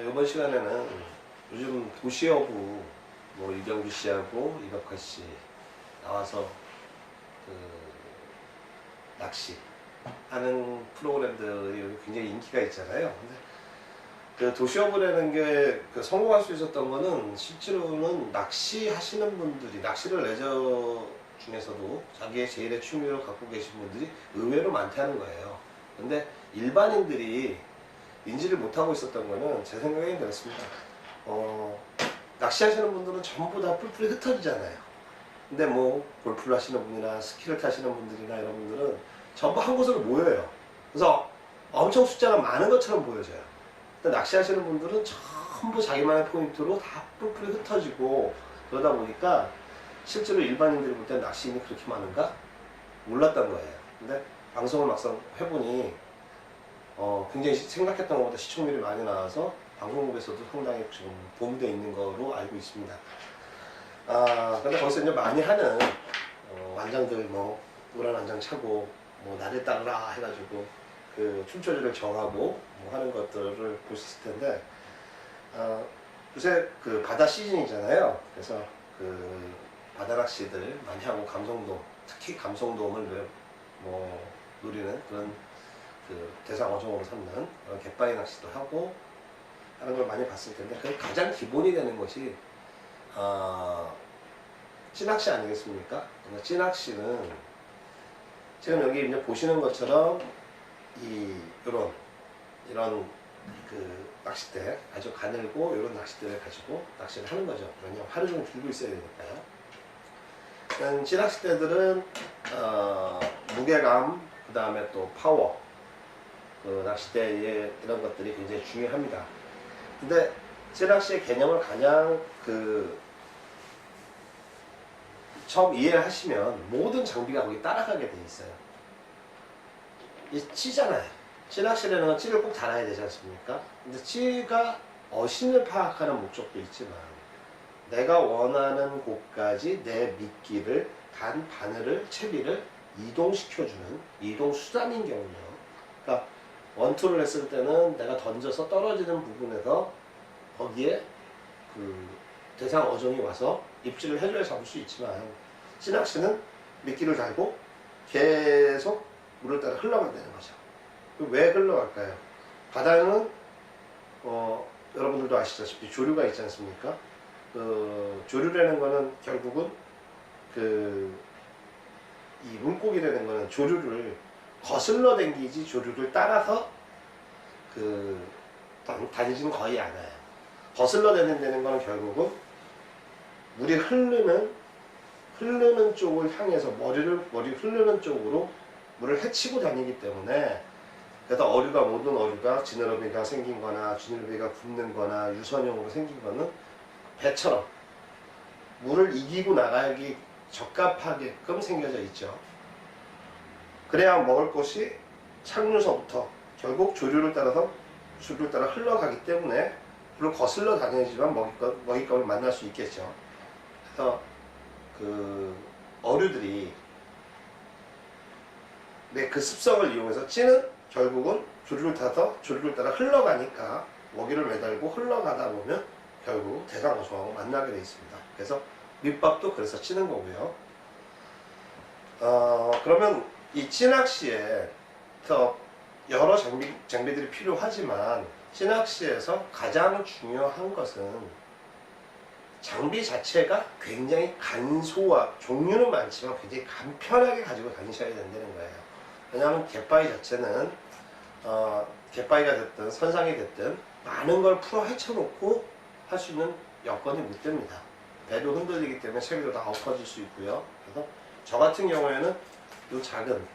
이번 시간에는 요즘 도시어부 뭐 이경규 씨하고 이덕화 씨 나와서 그 낚시 하는 프로그램들이 굉장히 인기가 있잖아요. 근데 그 도시어부라는 게 그 성공할 수 있었던 거는 실제로는 낚시 하시는 분들이, 낚시를 레저 중에서도 자기의 제일의 취미로 갖고 계신 분들이 의외로 많다는 거예요. 근데 일반인들이 인지를 못하고 있었던 거는 제 생각엔 그렇습니다. 낚시하시는 분들은 전부 다 뿔뿔이 흩어지잖아요. 근데 뭐 골프를 하시는 분이나 스키를 타시는 분들이나 이런 분들은 전부 한 곳으로 모여요. 그래서 엄청 숫자가 많은 것처럼 보여져요. 근데 낚시하시는 분들은 전부 자기만의 포인트로 다 뿔뿔이 흩어지고 그러다 보니까 실제로 일반인들이 볼 때 낚시인이 그렇게 많은가? 몰랐던 거예요. 근데 방송을 막상 해보니 굉장히 생각했던 것보다 시청률이 많이 나와서 방송국에서도 상당히 지금 보험되어 있는 거로 알고 있습니다. 근데 거기서 이제 많이 하는 완장들 뭐 노란 완장 차고 뭐 나를 따르라 해가지고 그 춤춰주를 정하고 뭐 하는 것들을 보셨을 텐데 요새 그 바다 시즌이잖아요. 그래서 그 바다 낚시들 많이 하고 감성돔, 특히 감성돔을 뭐 노리는 그런 그 대상 어종으로 삼는 그런 갯바위 낚시도 하고 하는 걸 많이 봤을 텐데 그 가장 기본이 되는 것이 찌낚시 아니겠습니까? 찌낚시는 지금 여기 이제 보시는 것처럼 이런 그 낚싯대 아주 가늘고 이런 낚싯대를 가지고 낚시를 하는 거죠. 왜냐면 하루 종일 들고 있어야 되니까요. 찌낚싯대들은 무게감, 그 다음에 또 파워, 그 낚싯대의 이런 것들이 굉장히 중요합니다. 근데 찌낚시의 개념을 가장 처음 이해를 하시면 모든 장비가 거기 따라가게 돼 있어요. 이 찌잖아요. 찌낚시라는 건 찌를 꼭 달아야 되지 않습니까? 근데 찌가 어신을 파악하는 목적도 있지만 내가 원하는 곳까지 내 미끼를, 단 바늘을, 채비를 이동시켜주는 이동수단인 경우죠. 그러니까 원투를 했을 때는 내가 던져서 떨어지는 부분에서 거기에 그 대상 어종이 와서 입질을 해줘야 잡을 수 있지만 찌낚시는 미끼를 달고 계속 물을 따라 흘러간다는 거죠. 왜 흘러갈까요? 바다는 여러분들도 아시다시피 조류가 있지 않습니까? 조류라는 거는 결국은 이 물고기라는 거는 조류를 거슬러 댕기지 조류를 따라서 다니지는 거의 않아요. 거슬러 다닌다는 거는 결국은 물이 흐르는 쪽을 향해서 머리 흐르는 쪽으로 물을 헤치고 다니기 때문에 그래서 모든 어류가 지느러미가 생긴 거나 지느러미가 굽는 거나 유선형으로 생긴 거는 배처럼 물을 이기고 나가기 적합하게끔 생겨져 있죠. 그래야 먹을 것이 착류서부터 결국 조류를 따라 흘러가기 때문에 물을 거슬러 다니지만 먹잇감을 만날 수 있겠죠. 그래서 그 어류들이 그 습성을 이용해서 찌는 결국은 조류를 따라 흘러가니까 먹이를 매달고 흘러가다 보면 결국 대상 어종하고 만나게 되어 있습니다. 그래서 밑밥도 그래서 찌는 거고요. 그러면 이 찌낚시에 여러 장비들이 필요하지만 찌낚시에서 가장 중요한 것은 장비 자체가 굉장히 종류는 많지만 굉장히 간편하게 가지고 다니셔야 된다는 거예요. 왜냐하면 갯바위 자체는 갯바위가 됐든 선상이 됐든 많은 걸 풀어 헤쳐놓고 할 수 있는 여건이 못 됩니다. 배도 흔들리기 때문에 채비도 다 엎어질 수 있고요. 그래서 저 같은 경우에는 이 작은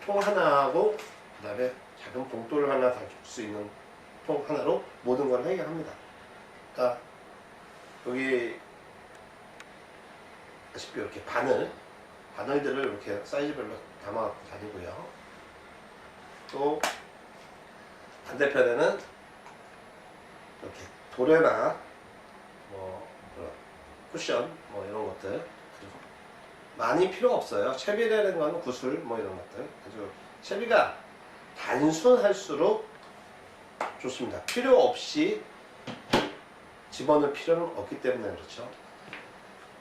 통 하나하고 그 다음에 작은 봉돌을 하나 다 줄 수 있는 통 하나로 모든 걸 해결합니다. 그러니까 여기 아시피 이렇게 바늘들을 이렇게 사이즈별로 담아 다니고요. 또 반대편에는 이렇게 도래나 뭐 쿠션 뭐 이런 것들 많이 필요 없어요. 채비라는 건 구슬 뭐 이런 것들 아주 채비가 단순할수록 좋습니다. 필요 없이 집어넣을 필요는 없기 때문에 그렇죠.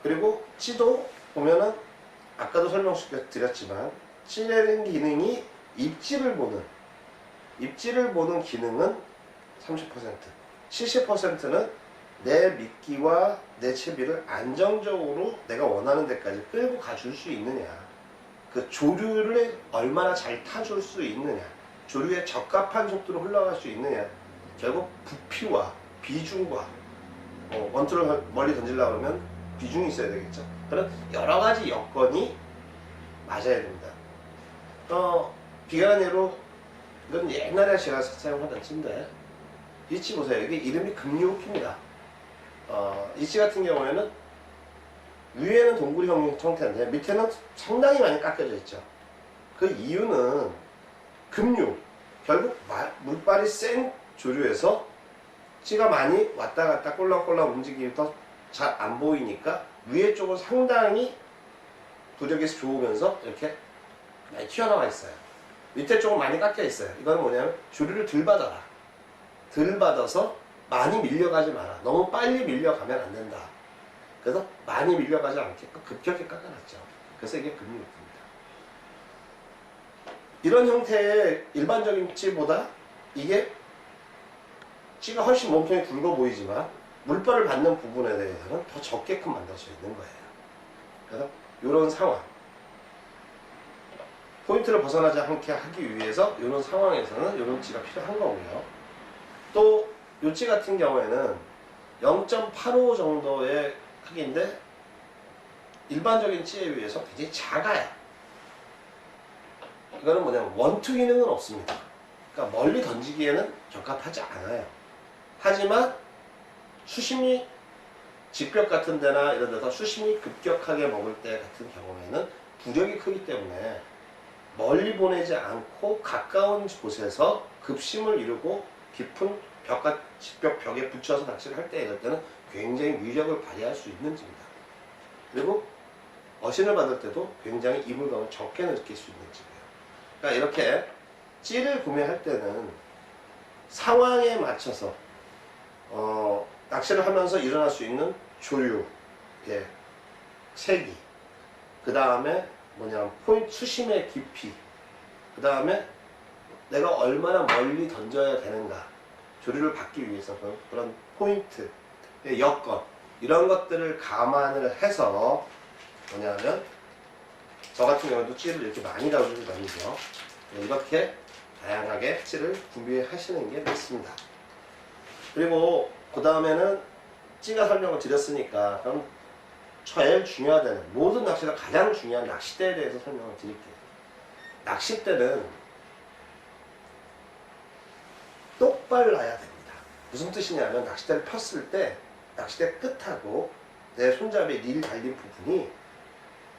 그리고 찌도 보면은 아까도 설명드렸지만 찌내는 기능이 입질을 보는 기능은 30%, 70%는 내 미끼와 내 채비를 안정적으로 내가 원하는 데까지 끌고 가줄 수 있느냐, 그 조류를 얼마나 잘 타줄 수 있느냐, 조류에 적합한 속도로 흘러갈 수 있느냐, 결국 부피와 비중과 원투를 멀리 던지려고 하면 비중이 있어야 되겠죠. 그런 여러 가지 여건이 맞아야 됩니다. 비관한 예로, 이건 옛날에 제가 사용하던 찌인데, 이 찌 보세요. 이게 이름이 금유호키입니다. 이 찌 같은 경우에는 위에는 동굴이 형태인데 밑에는 상당히 많이 깎여져 있죠. 그 이유는 급류, 결국 물발이 센 조류에서 찌가 많이 왔다 갔다 꼴랑꼴랑 움직이기 더 잘 안 보이니까 위에 쪽은 상당히 부력이 좋으면서 이렇게 많이 튀어나와 있어요. 밑에 쪽은 많이 깎여 있어요. 이건 뭐냐면 조류를 덜 받아라. 덜 받아서 많이 밀려가지 마라. 너무 빨리 밀려가면 안 된다. 그래서 많이 밀려가지 않게끔 급격히 깎아놨죠. 그래서 이게 금유호키입니다. 이런 형태의 일반적인 찌보다 이게 찌가 훨씬 몸통이 굵어 보이지만 물발을 받는 부분에 대해서는 더 적게끔 만들 수 있는 거예요. 그래서 이런 상황, 포인트를 벗어나지 않게 하기 위해서 이런 상황에서는 이런 찌가 필요한 거고요. 또 이 찌 같은 경우에는 0.85 정도의 크기인데 일반적인 찌에 비해서 굉장히 작아요. 이거는 뭐냐면 원투 기능은 없습니다. 그러니까 멀리 던지기에는 적합하지 않아요. 하지만 수심이 직벽 같은 데나 이런 데서 수심이 급격하게 먹을 때 같은 경우에는 부력이 크기 때문에 멀리 보내지 않고 가까운 곳에서 급심을 이루고 깊은 직벽 벽에 붙여서 낚시를 할 때 이럴 때는 굉장히 위력을 발휘할 수 있는 찌입니다. 그리고 어신을 받을 때도 굉장히 이물감을 적게 느낄 수 있는 찌예요. 그러니까 이렇게 찌를 구매할 때는 상황에 맞춰서 낚시를 하면서 일어날 수 있는 조류, 세기, 그 다음에 포인트 수심의 깊이, 그 다음에 내가 얼마나 멀리 던져야 되는가, 조류를 받기 위해서 그런 포인트, 여건, 이런 것들을 감안을 해서 저 같은 경우도 찌를 이렇게 많이 다루는 편이죠. 이렇게 다양하게 찌를 구매하시는 게 맞습니다. 그리고 그 다음에는 찌가 설명을 드렸으니까 그럼 제일 중요하다는, 모든 낚시가 가장 중요한 낚싯대에 대해서 설명을 드릴게요. 낚싯대는 똑발라야 됩니다. 무슨 뜻이냐면 낚싯대를 폈을 때 낚싯대 끝하고 내 손잡이에 릴 달린 부분이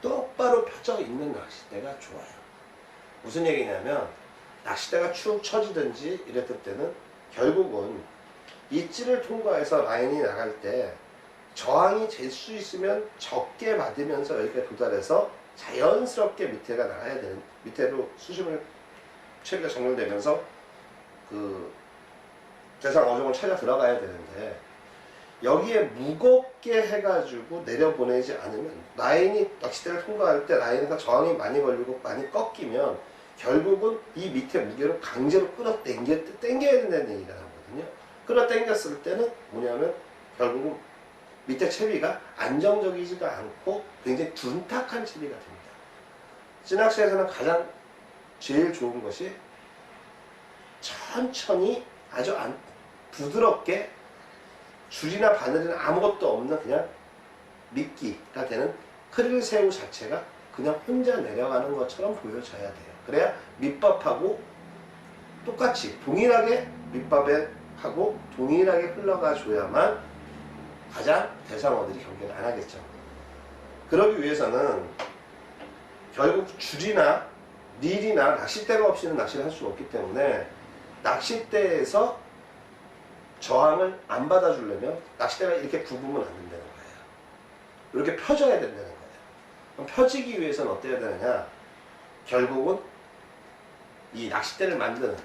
똑바로 펴져 있는 낚싯대가 좋아요. 무슨 얘기냐면 낚싯대가 축 처지든지 이랬을 때는 결국은 이 찌를 통과해서 라인이 나갈 때 저항이 될 수 있으면 적게 받으면서 여기까지 도달해서 자연스럽게 밑에가 나가야 되는, 밑에로 수심을 체비가 정렬되면서 그 대상 어종을 찾아 들어가야 되는데 여기에 무겁게 해가지고 내려보내지 않으면 라인이 낚싯대를 통과할 때 라인에서 저항이 많이 걸리고 많이 꺾이면 결국은 이 밑에 무게로 강제로 끌어당겨야 된다는 얘기가 나오거든요. 끌어당겼을 때는 뭐냐면 결국은 밑에 채비가 안정적이지가 않고 굉장히 둔탁한 채비가 됩니다. 찌낚시에서는 가장 제일 좋은 것이 천천히 아주 부드럽게 줄이나 바늘이나 아무것도 없는 그냥 미끼가 되는 크릴새우 자체가 그냥 혼자 내려가는 것처럼 보여져야 돼요. 그래야 밑밥하고 똑같이 동일하게 밑밥에 하고 동일하게 흘러가 줘야만 가장 대상어들이 경계를 안 하겠죠. 그러기 위해서는 결국 줄이나 릴이나 낚싯대가 없이는 낚시를 할 수가 없기 때문에 낚싯대에서 저항을 안 받아주려면 낚싯대가 이렇게 굽으면 안 된다는 거예요. 이렇게 펴져야 된다는 거예요. 그럼 펴지기 위해서는 어때야 되느냐? 결국은 이 낚싯대를 만드는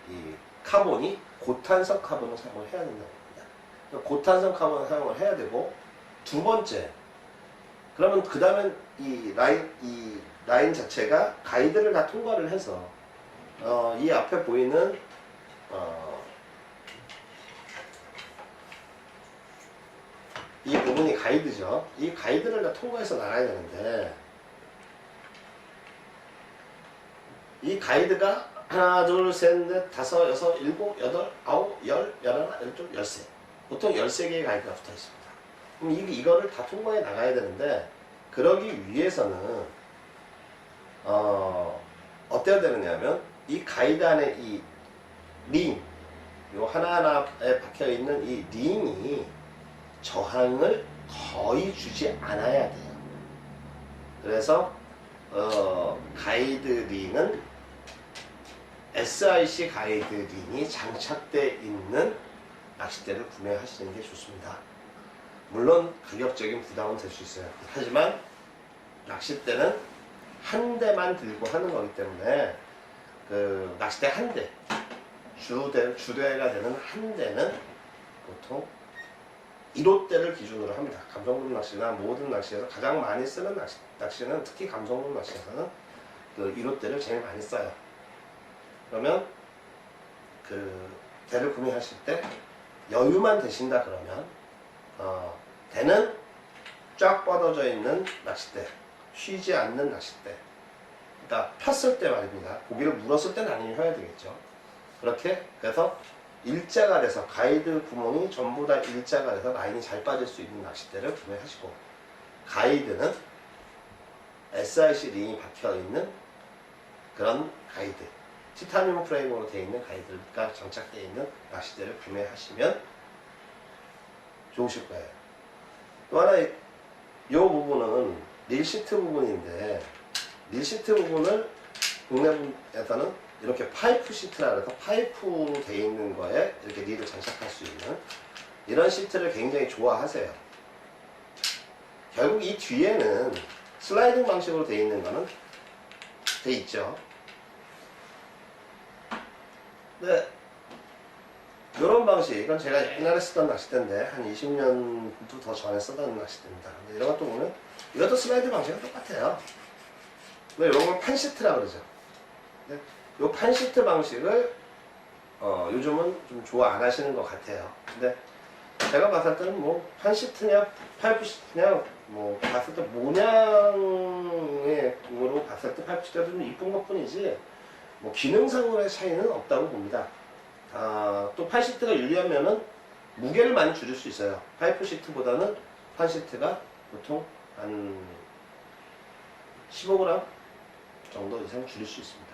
이 카본이 고탄석 카본을 사용을 해야 된다고 합니다. 고탄성 카본 사용을 해야 되고, 두 번째, 그러면 그 다음엔 이 라인 자체가 가이드를 다 통과를 해서 이 앞에 보이는 이 부분이 가이드죠. 이 가이드를 다 통과해서 나가야 되는데, 이 가이드가 하나, 둘, 셋, 넷, 다섯, 여섯, 일곱, 여덟, 아홉, 열, 열하나, 열둘, 열세. 보통 13개의 가이드가 붙어 있습니다. 그럼 이거를 다 통과해 나가야 되는데, 그러기 위해서는 어때야 되느냐면, 이 가이드 안에 이 링, 요 하나하나에 박혀 있는 이 링이 저항을 거의 주지 않아야 돼요. 그래서 가이드 링은 SIC 가이드 링이 장착되어 있는 낚싯대를 구매하시는 게 좋습니다. 물론 가격적인 부담은 될 수 있어요. 하지만 낚싯대는 한 대만 들고 하는 거기 때문에 그 낚싯대 한 대, 주대가 되는 한 대는 보통 1호대를 기준으로 합니다. 감성돔 낚시나 모든 낚시에서 가장 많이 쓰는 낚시는 특히 감성돔 낚시에서는 그 1호대를 제일 많이 써요. 그러면 그 대를 구매하실 때 여유만 되신다 그러면 대는 쫙 뻗어져 있는 낚싯대, 쉬지 않는 낚싯대, 그러니까 폈을 때 말입니다. 고기를 물었을 때는 아니면 혀야 되겠죠. 그렇게 그래서 일자가 돼서 가이드 구멍이 전부 다 일자가 돼서 라인이 잘 빠질 수 있는 낚싯대를 구매하시고, 가이드는 SIC 링이 박혀 있는 그런 가이드, 티타늄 프레임으로 되어 있는 가이드가 장착되어 있는 낚싯대를 구매하시면 좋으실 거예요. 또 하나, 이 부분은 릴 시트 부분인데, 릴 시트 부분을 국내에서는 이렇게 파이프 시트라 해서 파이프로 되어 있는 거에 이렇게 릴을 장착할 수 있는 이런 시트를 굉장히 좋아하세요. 결국 이 뒤에는 슬라이딩 방식으로 되어 있는 거는 되어 있죠. 네, 이런 방식, 이건 제가 옛날에 쓰던 낚싯대인데 한 20년도 더 전에 쓰던 낚싯대입니다. 근데 이런 것도 보면 이것도 슬라이드 방식은 똑같아요. 근데 이런 걸 판시트라 그러죠. 네, 이 판시트 방식을 요즘은 좀 좋아 안 하시는 것 같아요. 근데 제가 봤을 때는 뭐 판시트냐 파이프 시트냐 뭐 봤을 때 모양으로 봤을 때 파이프 시트가 좀 이쁜 것 뿐이지 뭐 기능상으로의 차이는 없다고 봅니다. 또 판시트가 유리하면은 무게를 많이 줄일 수 있어요. 파이프 시트보다는 판시트가 보통 한 15g 정도 이상 줄일 수 있습니다.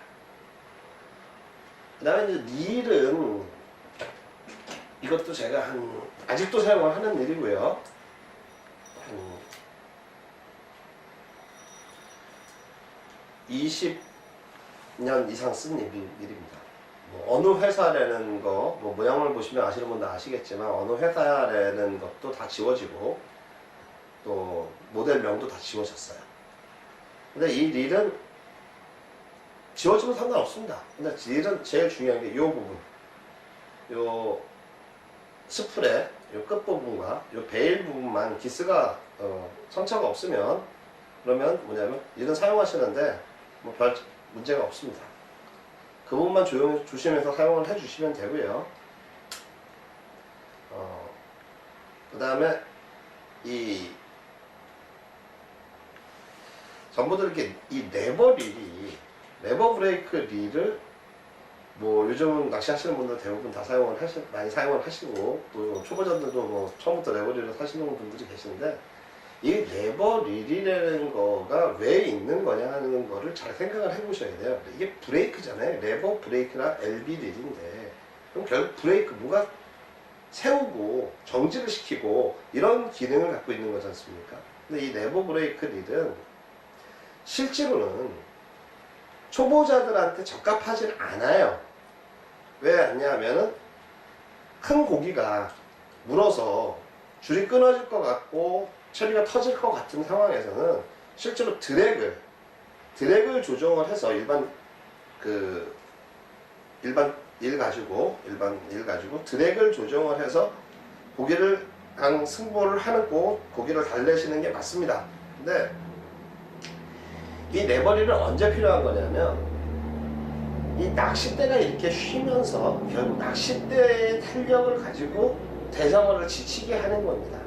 그 다음에 이제 릴은 이것도 제가 아직도 사용을 하는 릴이고요. 20년 이상 쓴 릴입니다. 뭐 어느 회사라는 거, 뭐 모양을 보시면 아시는 분도 아시겠지만 어느 회사라는 것도 다 지워지고 또 모델명도 다 지워졌어요. 근데 이 릴은 지워지면 상관없습니다. 근데 릴은 제일 중요한 게 이 부분, 요 스프레 요 끝부분과 요 베일 부분만 기스가 선처가 없으면, 그러면 뭐냐면 릴은 사용하시는데 뭐 별 문제가 없습니다. 그 부분만 조심해서 사용을 해주시면 되고요. 그 다음에 이 전부 다 이렇게 이 레버 브레이크 릴을 뭐 요즘 낚시하시는 분들 대부분 다 많이 사용을 하시고 또 초보자들도 뭐 처음부터 레버 릴을 사시는 분들이 계시는데, 이 레버 릴이라는 거가 왜 있는 거냐 하는 거를 잘 생각을 해보셔야 돼요. 이게 브레이크잖아요. 레버 브레이크나 LB 릴인데, 그럼 결국 브레이크 뭐가 세우고 정지를 시키고 이런 기능을 갖고 있는 거지 않습니까? 근데 이 레버 브레이크 릴은 실제로는 초보자들한테 적합하진 않아요. 왜 않냐면은 큰 고기가 물어서 줄이 끊어질 것 같고 처리가 터질 것 같은 상황에서는 실제로 드랙을 조정을 해서 일반 일 가지고 드랙을 조정을 해서 고기를 승부를 하는 곳 고기를 달래시는 게 맞습니다. 근데 이 네버리는 언제 필요한 거냐면 이 낚싯대가 이렇게 쉬면서 결국 낚싯대의 탄력을 가지고 대상어를 지치게 하는 겁니다.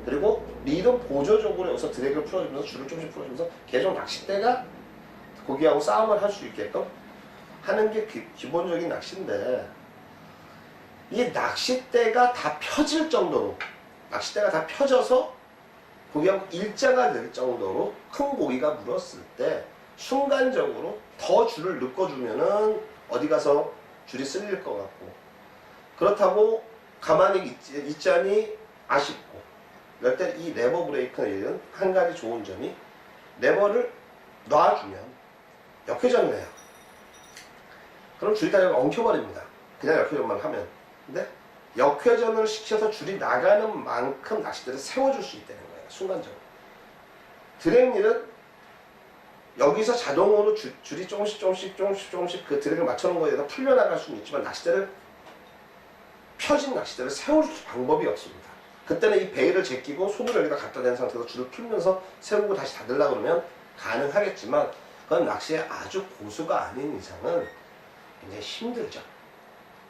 그리고 리듬 보조적으로 여기서 드랙을 풀어주면서 줄을 조금씩 풀어주면서 계속 낚싯대가 고기하고 싸움을 할 수 있게끔 하는 게 기본적인 낚시인데, 이 낚싯대가 다 펴질 정도로, 낚싯대가 다 펴져서 고기하고 일자가 될 정도로 큰 고기가 물었을 때 순간적으로 더 줄을 묶어주면은 어디 가서 줄이 쓸릴 것 같고, 그렇다고 가만히 있자니 아쉽고, 이럴 때 이 레버 브레이크는 한 가지 좋은 점이, 레버를 놔주면 역회전을 해요. 그럼 줄이 다 엉켜버립니다. 그냥 역회전만 하면. 근데 역회전을 시켜서 줄이 나가는 만큼 낚싯대를 세워줄 수 있다는 거예요. 순간적으로. 드랙릴은 여기서 자동으로 줄이 조금씩 그 드랙을 맞춰놓은 거에 대해서 풀려나갈 수는 있지만, 펴진 낚싯대를 세울 방법이 없습니다. 그때는 이 베일을 제끼고 손을 여기다 갖다 댄 상태에서 줄을 풀면서 세우고 다시 닫으려고 그러면 가능하겠지만, 그건 낚시의 아주 고수가 아닌 이상은 굉장히 힘들죠.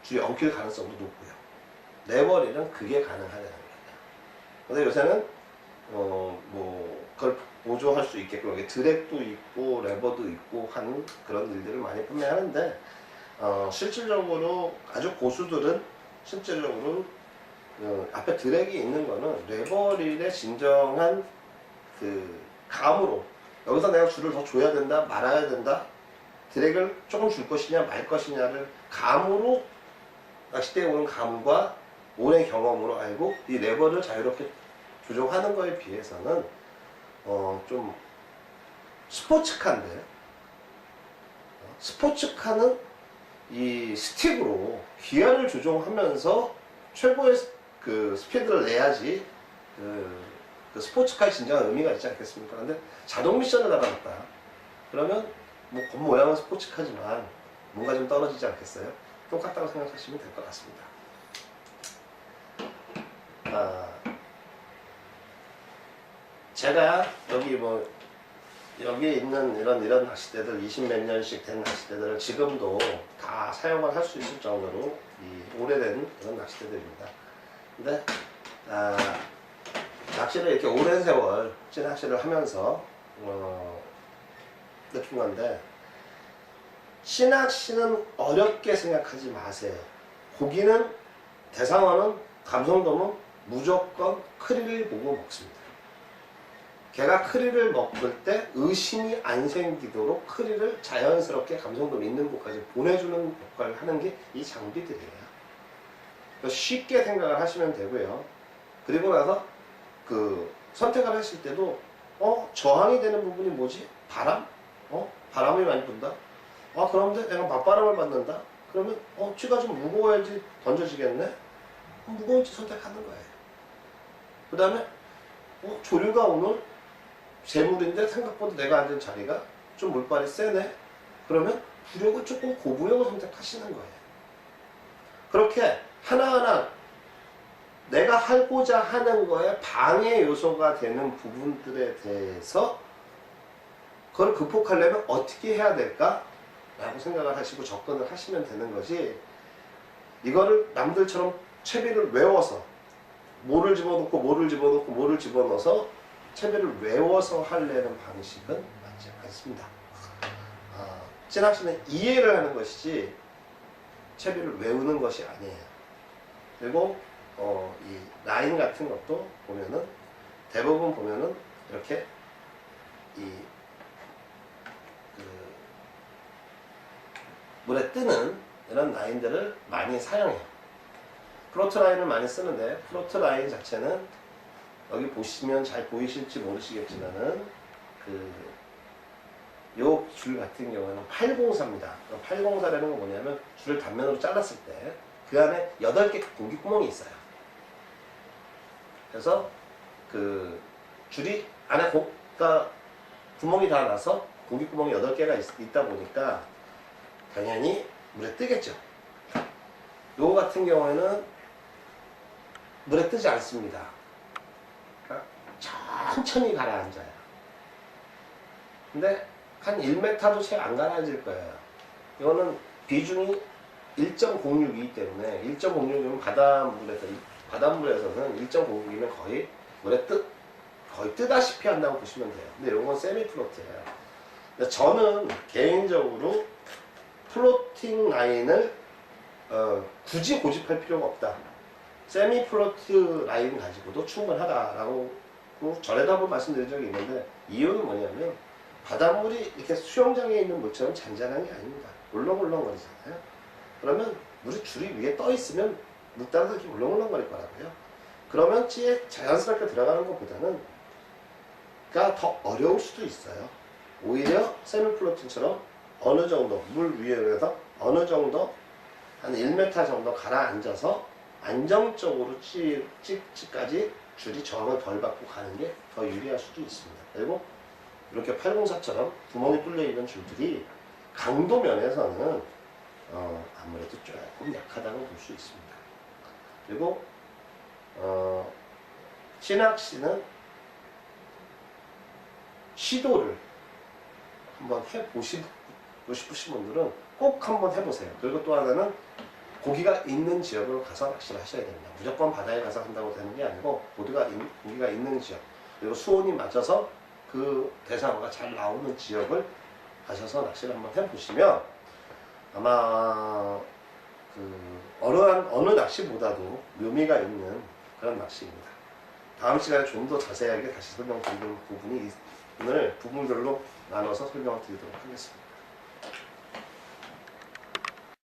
줄이 엉킬 가능성도 높고요. 네버릴은 그게 가능하다는 거예요. 근데 요새는 그걸 보조할 수 있게끔 여기 드랙도 있고 레버도 있고 하는 그런 일들을 많이 판매하는데, 실질적으로 아주 고수들은 실질적으로 앞에 드랙이 있는 거는 레버릴의 진정한 그 감으로, 여기서 내가 줄을 더 줘야 된다 말아야 된다, 드랙을 조금 줄 것이냐 말 것이냐를 감으로, 낚싯대에 오는 감과 오랜 경험으로 알고 이 레버를 자유롭게 조정하는 거에 비해서는 좀 스포츠카인데, 스포츠카는 이 스틱으로 기아를 조정하면서 최고의 그 스피드를 내야지 그 스포츠카의 진정한 의미가 있지 않겠습니까? 근데 자동 미션을 달아놨다 그러면 뭐 겉모양은 스포츠카지만 뭔가 좀 떨어지지 않겠어요? 똑같다고 생각하시면 될 것 같습니다. 제가 여기 있는 이런 낚싯대들, 20몇 년씩 된 낚싯대들을 지금도 다 사용을 할 수 있을 정도로 오래된 그런 낚싯대들입니다. 근데 낚시를 이렇게 오랜 세월 찌낚시를 하면서 느낀 건데, 찌낚시는 어렵게 생각하지 마세요. 고기는, 대상어는, 감성돔은 무조건 크릴을 보고 먹습니다. 걔가 크릴을 먹을 때 의심이 안 생기도록 크릴을 자연스럽게 감성돔 있는 곳까지 보내주는 역할을 하는 게 이 장비들이에요. 쉽게 생각을 하시면 되고요. 그리고 나서 그 선택을 하실 때도 저항이 되는 부분이 뭐지? 바람? 바람이 많이 분다? 그런데 내가 맞바람을 받는다? 그러면 쥐가 좀 무거워야지 던져지겠네? 무거운지 선택하는 거예요. 그 다음에 조류가 오늘 재물인데 생각보다 내가 앉은 자리가 좀 물발이 세네? 그러면 부력을 조금 고부력을 선택하시는 거예요. 그렇게 하나하나 내가 하고자 하는 거에 방해 요소가 되는 부분들에 대해서 그걸 극복하려면 어떻게 해야 될까? 라고 생각을 하시고 접근을 하시면 되는 것이, 이거를 남들처럼 채비를 외워서 뭐를 집어넣고 뭐를 집어넣고 뭐를 집어넣어서 채비를 외워서 하려는 방식은 맞지 않습니다. 찌낚시는 이해를 하는 것이지 채비를 외우는 것이 아니에요. 그리고 이 라인 같은 것도 보면은 대부분 보면은 이렇게 물에 뜨는 이런 라인들을 많이 사용해요. 플로트 라인을 많이 쓰는데, 플로트 라인 자체는 여기 보시면 잘 보이실지 모르시겠지만은 요 줄 같은 경우는 804입니다. 804라는 건 뭐냐면, 줄을 단면으로 잘랐을 때 그 안에 8개 공기구멍이 있어요. 그래서 그 줄이 안에 구멍이 다 나서 공기구멍이 8개가 있다 보니까 당연히 물에 뜨겠죠. 요거 같은 경우에는 물에 뜨지 않습니다. 그러니까 천천히 가라앉아요. 근데 한 1m도 채 안 가라앉을 거예요. 이거는 비중이 1.06이기 때문에 1.06이면 바닷물에서는 1.06이면 거의 물에 거의 뜨다시피 한다고 보시면 돼요. 근데 이건 세미 플로트예요. 근데 저는 개인적으로 플로팅 라인을 굳이 고집할 필요가 없다. 세미 플로트 라인 가지고도 충분하다라고 전에도 한번 말씀드린 적이 있는데, 이유는 뭐냐면 바닷물이 이렇게 수영장에 있는 물처럼 잔잔한 게 아닙니다. 울렁울렁거리잖아요. 그러면 물이 줄이 위에 떠 있으면 물 따라서 이렇게 울렁울렁거릴 거라고요. 그러면 찌에 자연스럽게 들어가는 것보다는 더 어려울 수도 있어요. 오히려 세미 플로팅처럼 어느 정도 물 위에서 어느 정도 한 1m 정도 가라앉아서 안정적으로 찌까지 줄이 저항을 덜 받고 가는 게 더 유리할 수도 있습니다. 그리고 이렇게 804처럼 구멍이 뚫려 있는 줄들이 강도 면에서는 아무래도 조금 약하다고 볼 수 있습니다. 그리고 찌낚시는 시도를 한번 해보시고 싶으신 분들은 꼭 한번 해보세요. 그리고 또 하나는 고기가 있는 지역으로 가서 낚시를 하셔야 됩니다. 무조건 바다에 가서 한다고 되는 게 아니고 고기가 있는 지역, 그리고 수온이 맞춰서 그 대상어가 잘 나오는 지역을 가셔서 낚시를 한번 해보시면 아마 어느 낚시보다도 묘미가 있는 그런 낚시입니다. 다음 시간에 좀 더 자세하게 다시 설명드리는 부분이 오늘 부분별로 나눠서 설명을 드리도록 하겠습니다.